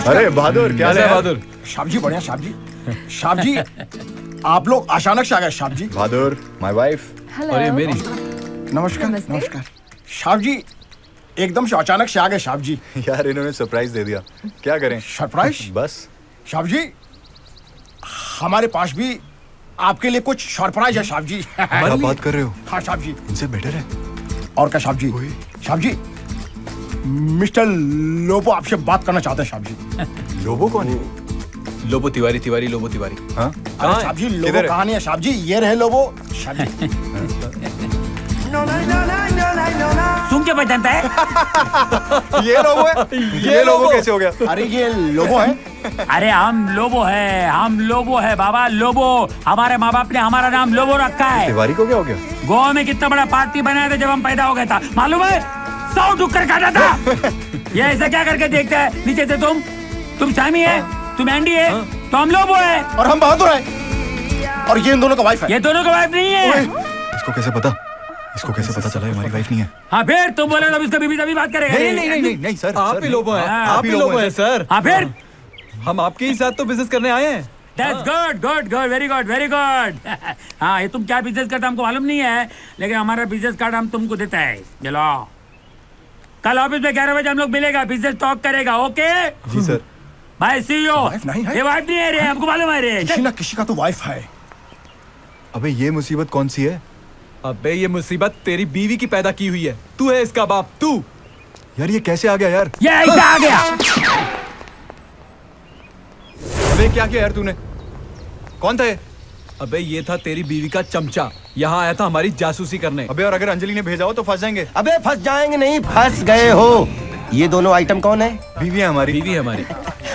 अरे बहादुर, क्या है बहादुर? साहब जी बढ़िया साहब जी। साहब जी आप लोग अचानक से आ गए साहब जी। बहादुर, माय वाइफ। और ये मेरी। नमस्कार नमस्कार। साहब जी एकदम से अचानक से आ गए साहब जी। यार इन्होंने सरप्राइज दे दिया, क्या करें? सरप्राइज? बस। साहब जी हमारे पास भी आपके लिए कुछ सरप्राइज है साहब जी। क्या बात कर रहे हो? हाँ साहब जी। इनसे बेटर है। और क्या साहब जी? साहब जी मिस्टर लोबो आपसे बात करना चाहते हैं साहब जी। लोबो कौन है? लोबो तिवारी, तिवारी लोबो तिवारी। हाँ? अरे साहब जी लोबो कहाँ नहीं है साहब जी, ये रहे लोबो साहब जी। सुन के पहचानता है? ये लोबो है? ये लोबो कैसे हो गया? अरे ये लोबो है। अरे हम लोबो है बाबा, लोबो। हमारे माँ बाप ने हमारा नाम लोबो रखा है। तिवारी को क्या हो गया? गोवा में कितना बड़ा पार्टी बनाया था जब हम पैदा हो गया था, मालूम है? 100 टुक्कर खाता था। ये ऐसा क्या करके देखता है नीचे से? तुम सामी है, तुम एंडी है, तो हम लोबो है। और हम बहादुर है। और ये इन दोनों का वाइफ है। ये दोनों का वाइफ नहीं है। इसको कैसे पता? इसको कैसे पता चला हमारी वाइफ नहीं है? हाँ फिर तुम बोले तो इसका बीबी तभी बात करेगा। नहीं सर, आप ही लोबो हैं, हाँ, आप ही लोबो हैं सर। हाँ फिर हम आपके ही साथ तो बिजनेस करने आए हैं। That's good, good, good, very good, very good. हाँ ये तुम क्या बिजनेस करते हमको मालूम नहीं है, लेकिन हमारा बिजनेस कार्ड हम तुमको देता है। चलो कल ऑफिस में 11 बजे हम लोग मिलेगा, बिजनेस टॉक करेगा। ओके जी सर। भाई सीईओ। वाइफ नहीं है? ये वाइफ नहीं है रे, हमको मालूम है रे। किसी ना किसी का तो वाइफ है। अबे ये मुसीबत कौन सी है? अबे ये मुसीबत तेरी बीवी की पैदा की हुई है। तू है इसका बाप, तू। यार ये कैसे आ गया यार? ये ऐसा आ गया। अबे क्या किया यार तूने? कौन था ये? अबे ये था तेरी बीवी का चमचा, यहाँ आया था हमारी जासूसी करने। अबे और अगर अंजलि ने भेजा हो तो फंस जाएंगे। अबे फंस जाएंगे नहीं, फंस गए हो। ये दोनों आइटम कौन है? बीवी है हमारी। बीवी है हमारी।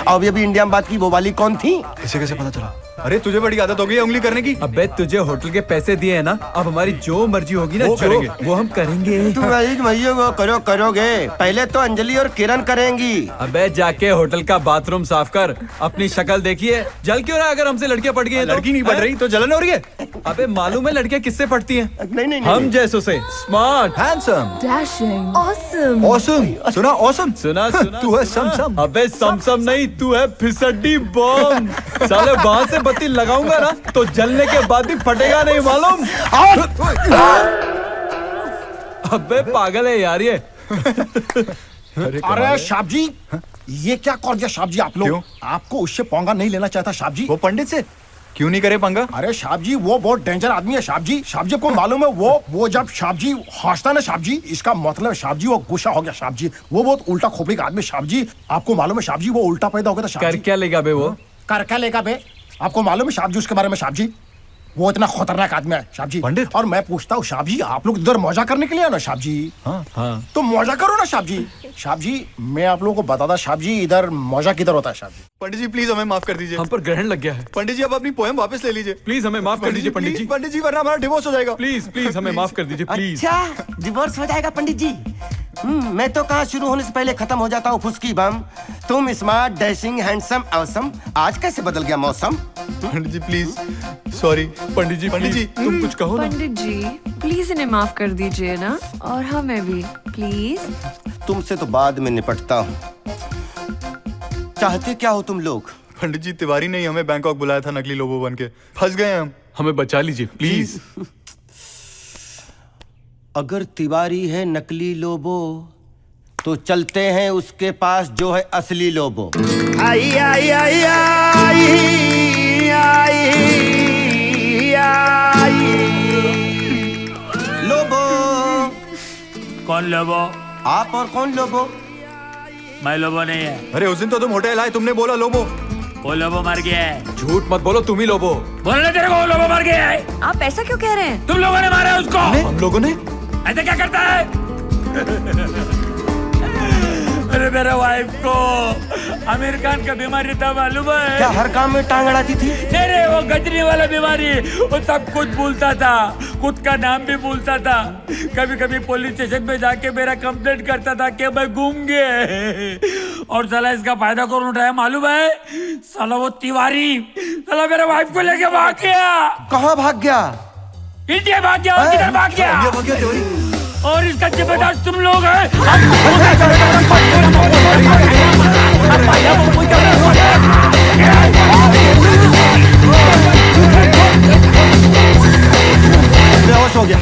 और अभी इंडिया में बात की वो वाली कौन थी? इसे कैसे पता चला? अरे तुझे बड़ी आदत हो गई है उंगली करने की। अबे तुझे होटल के पैसे दिए हैं ना, अब हमारी जो मर्जी होगी ना, वो जो करेंगे। वो हम करेंगे। तुम भैया वो करोगे। पहले तो अंजलि और किरण करेंगी। अबे जाके होटल का बाथरूम साफ कर, अपनी शक्ल देखिए, जल क्यों रहा है? अगर हमसे लड़कियां पट गई हैं तो? लड़की नहीं पढ़ रही तो जलन हो रही है। अबे मालूम है लड़कियां किससे पटती हैं? नहीं हम जैसों से। Smart, handsome, Dashing. Awesome. Awesome. सुना ऑसम? सुना सुना। तू है समसम। अबे समसम नहीं, तू है फिसड्डी बम। साले वहां से बत्ती लगाऊंगा ना तो जलने के बाद भी फटेगा नहीं, मालूम? अबे पागल है यार ये। अरे साहब जी ये क्या कर दिया साहब जी आप लोग? क्यों? आपको उससे पंगा नहीं लेना चाहता साहब जी। वो पंडित से क्यों नहीं करे पंगा? अरे साहब जी वो बहुत डेंजर आदमी है साहब जी। साहब जी को मालूम है वो जब साहब जी हंसता ना साहब जी, इसका मतलब साहब जी वो गुस्सा हो गया साहब जी। वो बहुत उल्टा खोपड़ी का आदमी साहब जी। आपको मालूम है साहब जी वो उल्टा पैदा हो गया था साहब कर जी। क्या लेगा बे वो? कर क्या लेगा बे? आपको मालूम है साहब जी उसके बारे में साहब जी? वो इतना खतरनाक आदमी है साहब जी। पंडित? और मैं पूछता हूँ साहब जी आप लोग इधर मजा करने के लिए आए ना साहब जी? हाँ। तो मजा करो ना साहब जी। साहब जी मैं आप लोगों को बताता साहब जी इधर मजा किधर होता है साहब जी। पंडित जी प्लीज हमें माफ कर दीजिए। हम पर ग्रहण लग गया है। पंडित जी आप अपनी पोएम वापस ले लीजिए। प्लीज हमें माफ कर दीजिए पंडित जी। पंडित जी वरना हमारा डिवोर्स हो जाएगा। प्लीज प्लीज हमें माफ कर दीजिए प्लीज। अच्छा डिवोर्स हो जाएगा पंडित जी? मैं तो कहाँ शुरू होने से पहले खत्म हो जाता हूँ फुसकी बम। तुम स्मार्ट, डैशिंग, हैंडसम, ऑसम। आज कैसे बदल गया मौसम? पंडित जी प्लीज सॉरी। पंडित जी तुम कुछ कहो ना। पंडित जी प्लीज इन्हें माफ कर दीजिए ना, और हमें भी प्लीज। तुमसे तो बाद में निपटता हूँ। चाहते क्या हो तुम लोग? पंडित जी तिवारी ने ही हमें बैंकॉक बुलाया था नकली लोबो बन के। फंस गए हम। हमें बचा लीजिए प्लीज। अगर तिवारी है नकली लोबो तो चलते हैं उसके पास जो है असली लोबो। आई आई आई आई आई आई लोबो। कौन लोबो? आप और कौन लोबो? मैं लोबो नहीं है, अरे उस दिन तो तुम होटल आए, तुमने बोला लोबो। वो लोबो मर गया है। झूठ मत बोलो, तुम ही लोबो। बोलने तेरे को वो लोबो मर गया है। आप ऐसा क्यों कह रहे हैं? तुम लोगों ने मारा है उसको। हम लोगों ने? ऐसे क्या करता है? अरे मेरे वाइफ को आमिर खान का बीमारी था मालूम है? क्या हर काम में टांग अड़ाती थी? नहीं वो गजनी वाला बीमारी। वो सब कुछ भूलता था, खुद का नाम भी भूलता था। कभी कभी पुलिस स्टेशन में जाके मेरा कंप्लेंट करता था कि मैं घूम गए। और साला इसका फायदा कौन उठाया मालूम है? साला वो तिवारी, साला मेरे वाइफ को लेके भाग गया। कहाँ भाग गया? इंडिया भाग गया। और किधर भाग गया? इंडिया भाग गया तिवारी। और इसका जिम्मेदार तुम लोग हैं। बेहोश हो गया।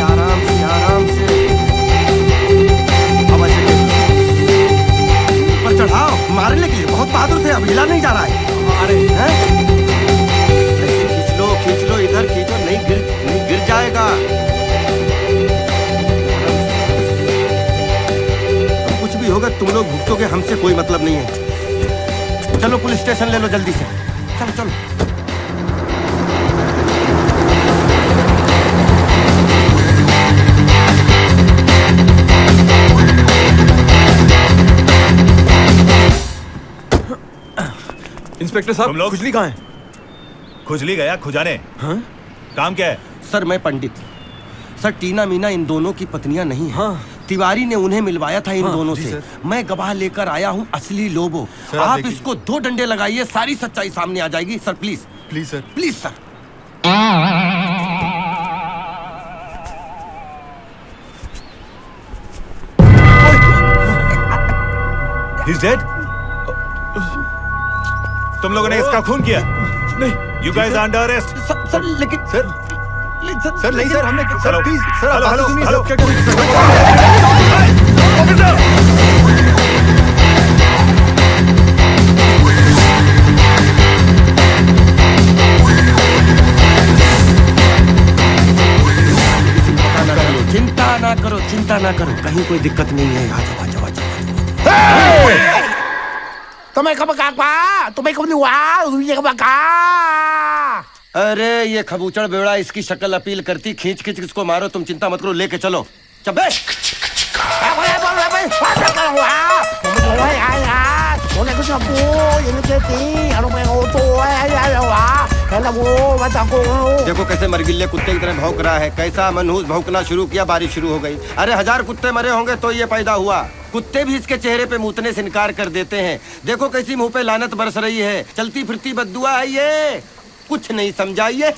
आराम से अब ऐसे ऊपर चढ़ाओ, मारने के लिए बहुत बहादुर थे, अब हिला नहीं जा रहा है। अरे खींच लो इधर खींचो, नहीं गिर जाएगा। अब कुछ भी होगा तुम लोग भुगतोगे, हमसे कोई मतलब नहीं है। चलो पुलिस स्टेशन ले लो जल्दी से, चलो चलो। इंस्पेक्टर साहब, तुम लोग? खुजली कहाँ है? खुजली गया खुजाने। हाँ? काम क्या है? सर मैं पंडित, सर टीना मीना इन दोनों की पत्नियां नहीं हैं। हाँ। तिवारी ने उन्हें मिलवाया था इन दोनों जी से। सर। मैं गवाह लेकर आया हूँ असली लोबो। सर, आप आप देखिए। इसको 2 डंडे लगाइए, सारी सच्चाई सामने आ जाएगी। Sir please please sir. Please sir. He's dead? तुम लोगों ने इसका खून किया? नहीं। You guys are under arrest. Sir लेकिन सर सर नहीं सर, हमने सर हेलो, प्लीज सर, आप हेलो, बात तो सुनिए हेलो, सर। क्या चिंता ना करो, कहीं कोई दिक्कत नहीं है। आ जाओ आ जाओ आ जाओ। तुम्हें कब कहा, तुम्हें कब नहीं हुआ, तुम्हें कब कहा। अरे ये खबूचड़ बेवड़ा, इसकी शक्ल अपील करती। खींच खींच इसको मारो, तुम चिंता मत करो, लेके चलो। चबे देखो कैसे मरगिल्ले कुत्ते की तरह भौंक रहा है। कैसा मनहूस भौंकना शुरू किया, बारिश शुरू हो गई। अरे 1000 कुत्ते मरे होंगे तो ये पैदा हुआ। कुत्ते भी इसके चेहरे पे मूतने से इनकार कर देते हैं। देखो कैसी मुंह पे लानत बरस रही है। चलती फिरती बद्दुआ है ये, कुछ नहीं समझाइए।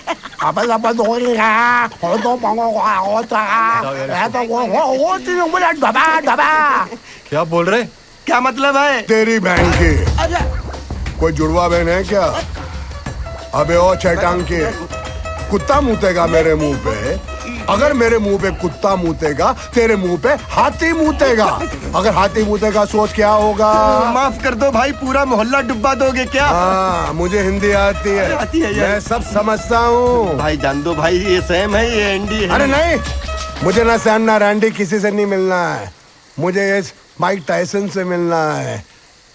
क्या बोल रहे? क्या मतलब है? तेरी बहन की अरे कोई जुड़वा बहन है क्या? अबे ओ चैटांग के, कुत्ता मूतेगा मेरे मुंह पे। अगर मेरे मुंह पे कुत्ता मूतेगा, तेरे मुंह पे हाथी मूतेगा। अगर हाथी मूतेगा सोच क्या होगा। माफ कर दो भाई, पूरा मोहल्ला डुबा दोगे क्या? हाँ मुझे हिंदी आती है, आती है यार। मैं सब समझता हूँ। भाई जान दो भाई, ये सैम है, ये एंडी है। अरे नहीं, मुझे ना सैम ना रैंडी किसी से नहीं मिलना है। मुझे ये माइक टायसन से मिलना है।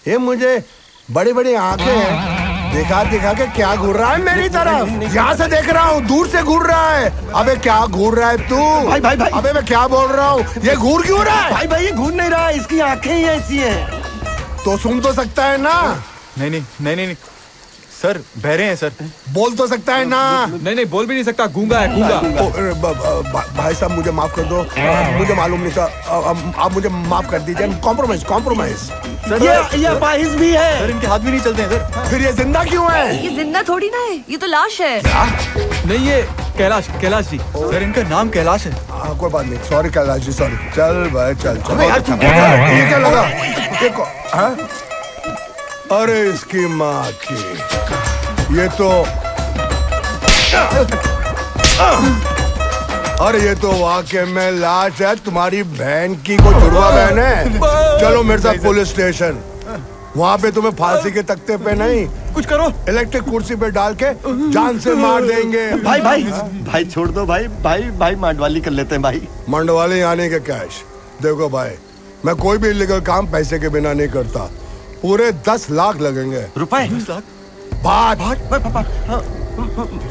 ये मुझे बड़ी बड़ी आंखें हैं, दिखा दिखा के क्या घूर रहा है मेरी तरफ। यहाँ से देख रहा हूँ, दूर से घूर रहा है। अबे क्या घूर रहा है तू? भाई भाई भाई, अबे मैं क्या बोल रहा हूँ, ये घूर क्यों रहा है? भाई भाई ये घूर नहीं रहा है, इसकी आंखें ही ऐसी हैं। तो सुन तो सकता है ना? नहीं नहीं नहीं नहीं नहीं सर, बहरे हैं सर। बोल तो सकता है ना? नहीं नहीं, बोल भी नहीं सकता, गूंगा है गूंगा। भाई साहब मुझे माफ कर दो, मुझे मालूम नहीं था। आप मुझे माफ कर दीजिए। Compromise compromise. सर ये अपाहिज भी है। सर, इनके हाथ भी नहीं चलते हैं सर। फिर ये जिंदा क्यों है? ये जिंदा थोड़ी ना है, ये तो लाश है। नहीं, ये कैलाश जी। सर इनका नाम कैलाश है। कोई बात नहीं, सॉरी कैलाश जी, सॉरी। चल भाई चल चल। अबे यार, तू ये क्या लगा? देखो हाँ? अरे इसकी माँ की, ये तो अरे ये तो वाकई में लाश है तुम्हारी बहन की। कोई जुड़वा बहन है? चलो मेरे साथ पुलिस स्टेशन। वहाँ पे तुम्हें फांसी के तख्ते पे नहीं, कुछ करो। इलेक्ट्रिक कुर्सी पे डाल के जान से मार देंगे। भाई भाई भाई छोड़ दो भाई, भाई भाई मांडवाली कर लेते हैं भाई। मंडवाले आने के कैश। देखो भाई, मैं कोई भी इलीगल काम पैसे के बिना नहीं करता। पूरे 10 लाख लगेंगे। रुपए? बात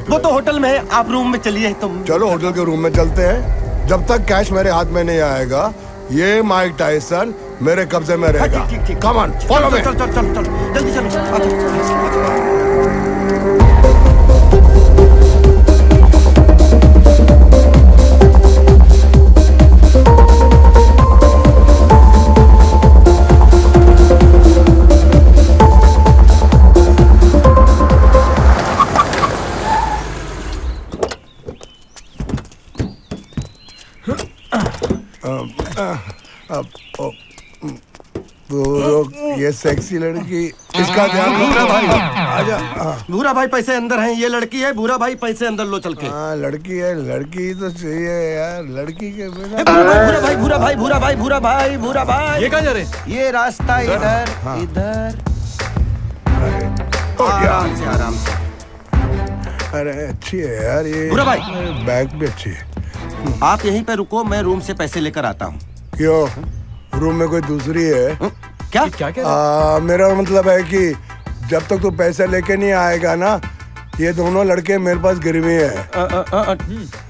वो तो होटल में है, आप रूम में चलिए तुम। चलो होटल के रूम में चलते हैं। जब तक कैश मेरे हाथ में नहीं आएगा, ये माइक टायसन मेरे कब्जे में रहेगा। Come on, follow me. चल चल चल चल जल्दी चलो। ये सेक्सी लड़की, इसका ध्यान भूरा भाई, आजा। भूरा भाई पैसे अंदर हैं, ये लड़की है, भूरा भाई पैसे अंदर लो चल के। हाँ लड़की है, लड़की तो चाहिए यार, लड़की के बिना। भूरा भाई, भूरा भाई, भूरा भाई, भूरा भाई, भूरा भाई। ये कहाँ जा रहे हैं? ये रास्ता इधर, इधर। आराम से, आराम से। अरे अच्छी है यार ये। भूरा भाई। बैग भी अच्छी है। आप यहीं पे रुको, मैं रूम से पैसे लेकर आता हूँ। क्यों, रूम में कोई दूसरी है? क्या? क्या कह रहे मेरा मतलब है कि जब तक तू पैसे लेके नहीं आएगा ना, ये दोनों लड़के मेरे पास गिरवी है।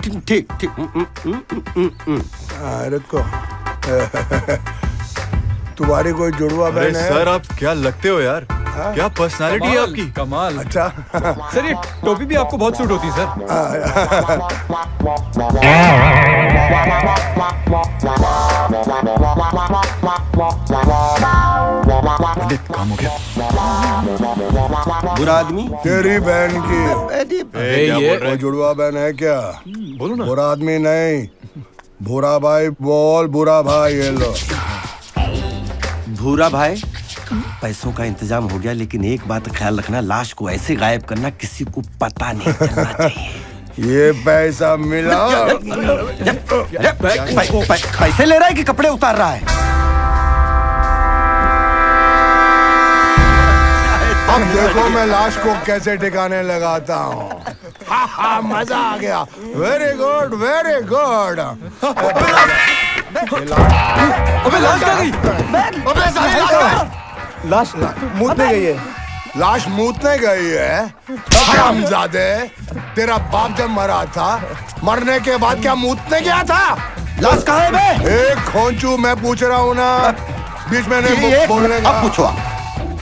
ठीक ठीक। रुको। तुम्हारी कोई जुड़वा अरे बहन है? सर आप क्या लगते हो यार, क्या पर्सनालिटी है आपकी। कमाल। अच्छा। सर ये टोपी भी आपको बहुत सूट होती है सर। पंडित काम हो गया। बुरा आदमी। तेरी बहन की ए, क्या ये- बोल रहे कोई जुड़वा बहन है क्या? बोलो ना। बुरा आदमी नहीं, भूरा भाई बोल। बुरा भाई ये लो। भूरा भाई, पैसों का इंतजाम हो गया, लेकिन एक बात का ख्याल रखना, लाश को ऐसे गायब करना किसी को पता नहीं चलना चाहिए। ये पैसा मिला। पैसे ले रहा है कि कपड़े उतार रहा है? अब देखो मैं लाश को कैसे ठिकाने लगाता हूँ। मजा आ गया। Very good, very good. अबे लाश कहाँ गई? लाश मूतने गई है। लाश मूतने गई है? हरामजादे, तेरा बाप जब मरा था, मरने के बाद क्या मूतने गया था? लाश कहाँ है बे? एक खोंचू, मैं पूछ रहा हूँ ना, बीच में नहीं ये- बोलने अब का। पूछो आप।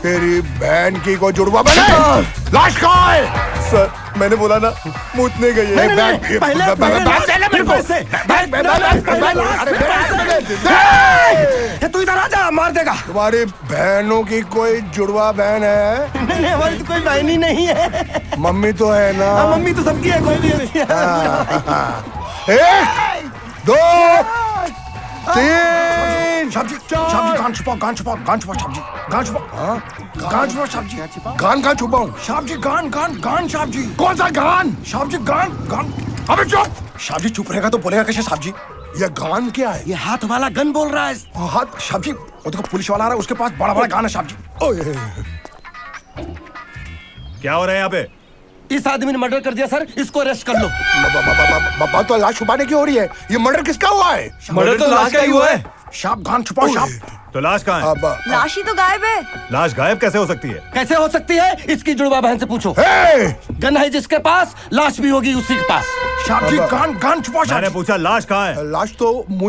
तेरी बहन की को जुड़वा बने। लाश कहाँ है? सर मैंने बोला ना, मूतने गई है। तू इधर आ जा, मार देगा। तुम्हारी बहनों की कोई जुड़वा बहन है? नहीं, हमारी तो कोई बहन ही नहीं है। मम्मी तो है ना? मम्मी तो सबकी है, कोई नहीं है। एक, दो, तीन। साहब जी, गान छुपाओ, गान छुपाओ, गान छुपाओ साहब जी, गान छुपाओ। गान छुपाओ साहब जी। गान कहाँ छुपाऊं? साहब जी गान, गान, गान साहब जी। कौन सा गान? साहब जी गान, गान। अबे चुप। साहब जी चुप रहेगा तो बोलेगा कैसे साहब जी? ये गान क्या है? ये हाथ वाला गन बोल रहा है। हाथ साहब जी, वो देखो पुलिस वाला आ रहा है, उसके पास बड़ा बड़ा गान है साहब जी। ओए, क्या हो रहा है यहाँ पे? इस आदमी ने मर्डर कर दिया सर, इसको अरेस्ट कर लो। बाबा तो लाश छुपाने की हो रही है। ये मर्डर किसका हुआ है? मर्डर तो लाश का ही हुआ है। साहब गान छुपाओ साहब। तो लाश कहाँ है? अब लाश ही तो गायब है। लाश गायब कैसे हो सकती है? कैसे हो सकती है? इसकी जुड़वा बहन से पूछो। हे! गन है जिसके पास, लाश भी होगी उसी के पास। साहब जी गान, गान छुपाओ साहब मैंने जी। पूछा लाश कहाँ है? लाश तो